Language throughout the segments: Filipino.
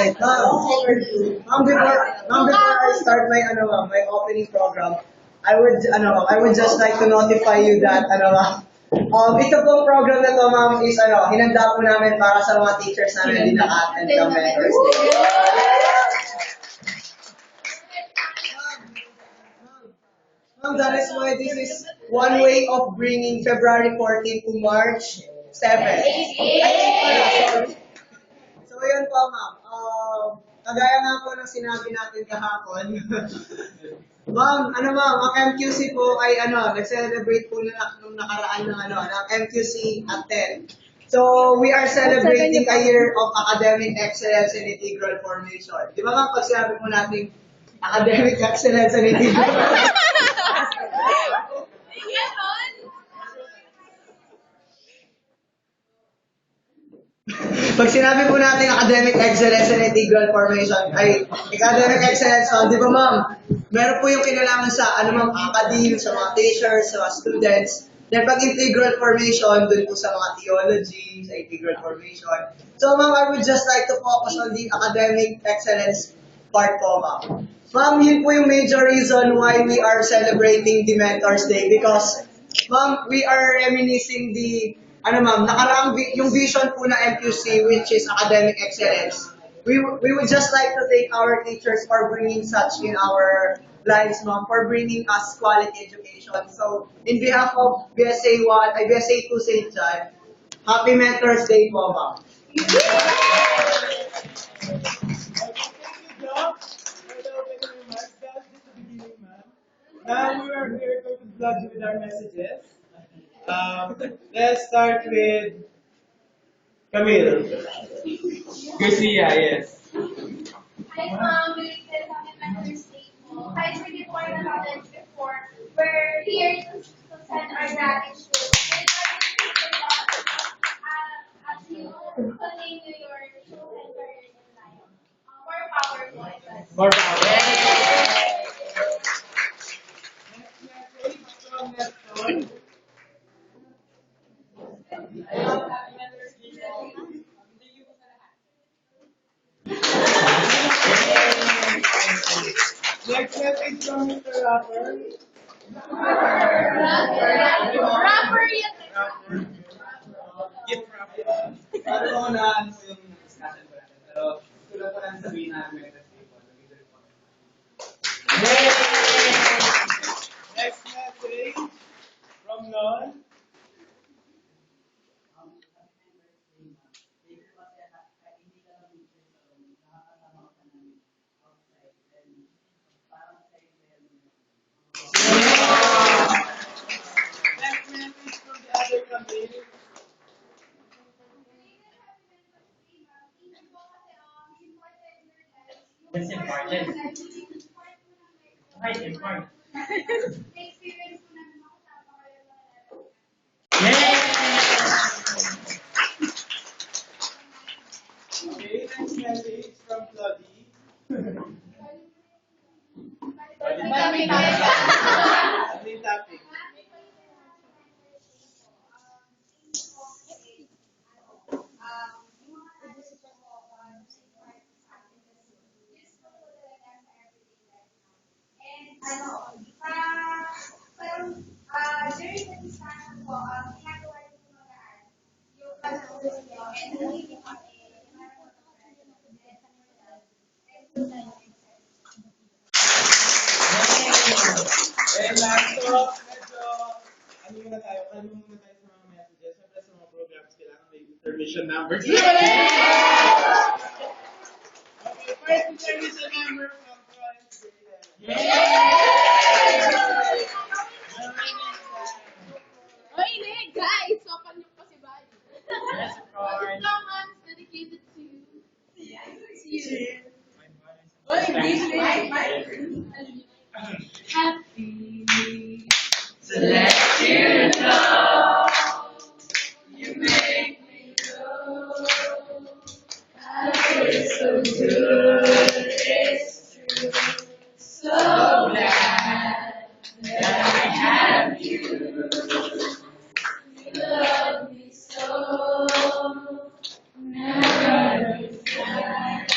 Alright, before I start my my opening program, I would just like to notify you that ito pong program na to, ma'am, is hinanda po namin para sa mga teachers namin din naka-attend ng mentors. Ma'am, that is why this is one way of bringing February 14 to March 7. Sorry. So, yun po, ma'am. Kagaya nga po ng sinabi natin kahapon. Ma'am, ang MQC po ay nag-celebrate po nung nakaraan ng MQC at 10. So, we are celebrating a year of academic excellence and integral formation. Di ba ma'am, pag sinabi po natin academic excellence and integral Pag sinabi po natin academic excellence and integral formation, academic excellence, di ba ma'am? Meron po yung kinalaman sa academe, sa mga teachers, sa mga students. Then pag integral formation, dun po sa mga theology, sa integral formation. So ma'am, I would just like to focus on the academic excellence part po ma'am. Ma'am, yun po yung major reason why we are celebrating the Mentors Day because ma'am, we are reminiscing the nakaraang yung vision po na MQC which is academic excellence. We would just like to thank our teachers for bringing such in our lives, ma'am, for bringing us quality education. So, in behalf of BSA 1, BSA 2 St. John, Happy Mentors Day po, ma'am. Now we are here to vlog with our messages. Let's start with Camille. Garcia, yes. Hi, Mom. We did Happy Mentors Day po. Kahit hindi po kayo nakatend before, we're here to send our gratitude. As you continue your chosen career in life. More power po, I guess. More power. Next message from Mr. Rapper. Rapper yun. Gift rapper. Alam ko na ano po yung discussion ko natin. Pero gusto lang ko lang sabihin na Mentors Day po. Next message from Non. Next message from the other Camille. That's important. Right, important. Experience po namin makasama kayo lahat. Yay! Okay, next message from Claudie. Balik Ano yung topic? During the discussion po, ginagawa niyo po magaan yung pag-uusap niyo and hindi kami And last po, medyo, muna tayo sa mga messages. Siyempre sa mga programs, kailangan may intermission numbers. Okay, first intermission number from Florence. Oy, hindi, guys! Sopan niyo kasi ba? Yes, of course. Songs dedicated to you. Oy, Happy to let you know you make me go. I feel so good, it's true. So glad that I have you. You love me so. Never thought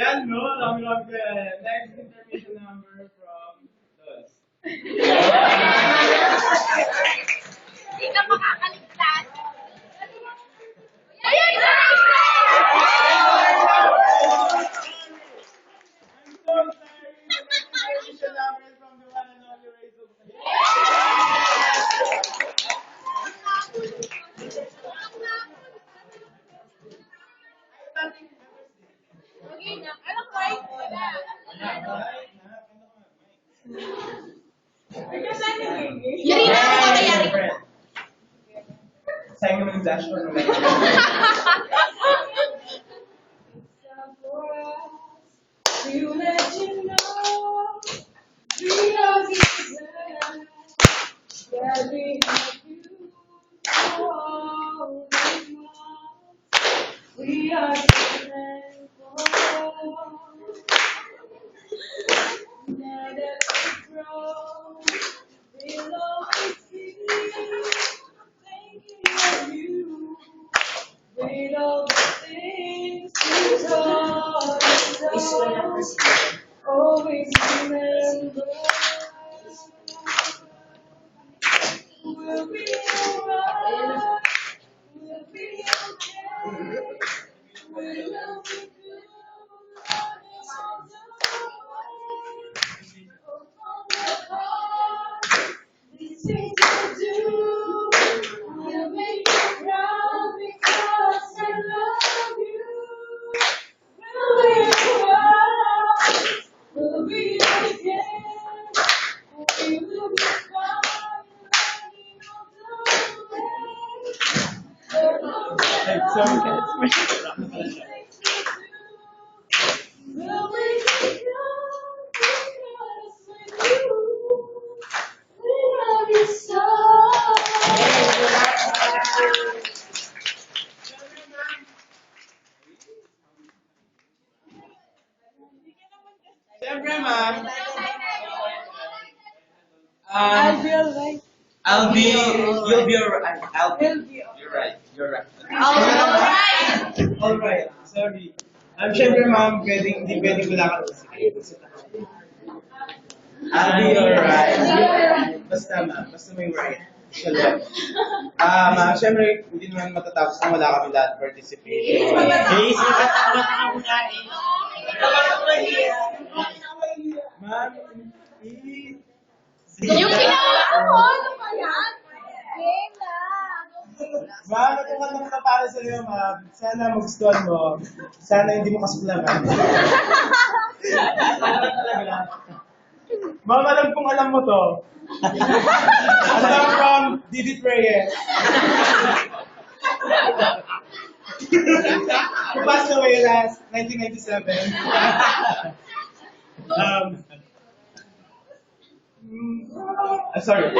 Ayan, no? Rami-rami ko yan. Next intermission number from Dos. Hindi ka makakaligtas. Ayan na! I'm so sorry. Intermission number is from the one and only Rachel. Okay na. Anong right? Wala. Yari na ako mamayari ko. Sayang naman yung dashboard naman. To let you know we are together, that we have you all these months. We are so thankful. Now that we grow, we'll always be thinking of you. With all the things you taught us, always remember. We'll be alright, we'll be okay. We'll love you good, running all the way. From the heart, these things we do will make you proud because I love you. We'll be alright, we'll be okay. We will be fine, running all the way. From the heart, these things we do will make you proud because with you, we love you so. Siyempre, ma'am. I'll be alright. You'll be alright. You're right. Alright. Sorry. Siyempre, ma'am, hindi pwedeng wala ka. I'll be alright. Basta, ma'am. Basta may right. Shalom. Ma'am, siyempre, hindi naman matatapos kung wala kami lahat participation. Hey, Ma'am, Yung ginawa ko, ano ba yan? Game na. ma'am, ito ka lang para sa iyo, ma'am. Sana magustuhan mo. Sana hindi mo kasuklaman. Ma'am, alam kong alam mo to. Alam from Didit Reyes. Who passed away last 1997. Sorry.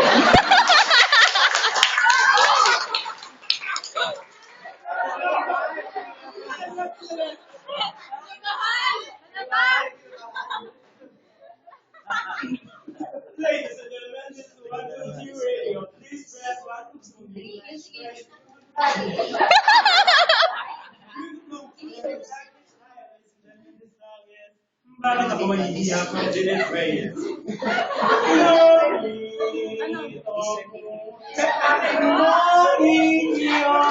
Ladies and gentlemen, this is 122 Radio. Please press 122. Bakit ako mahihiya from Didit Reyes? Sa aking morning yun.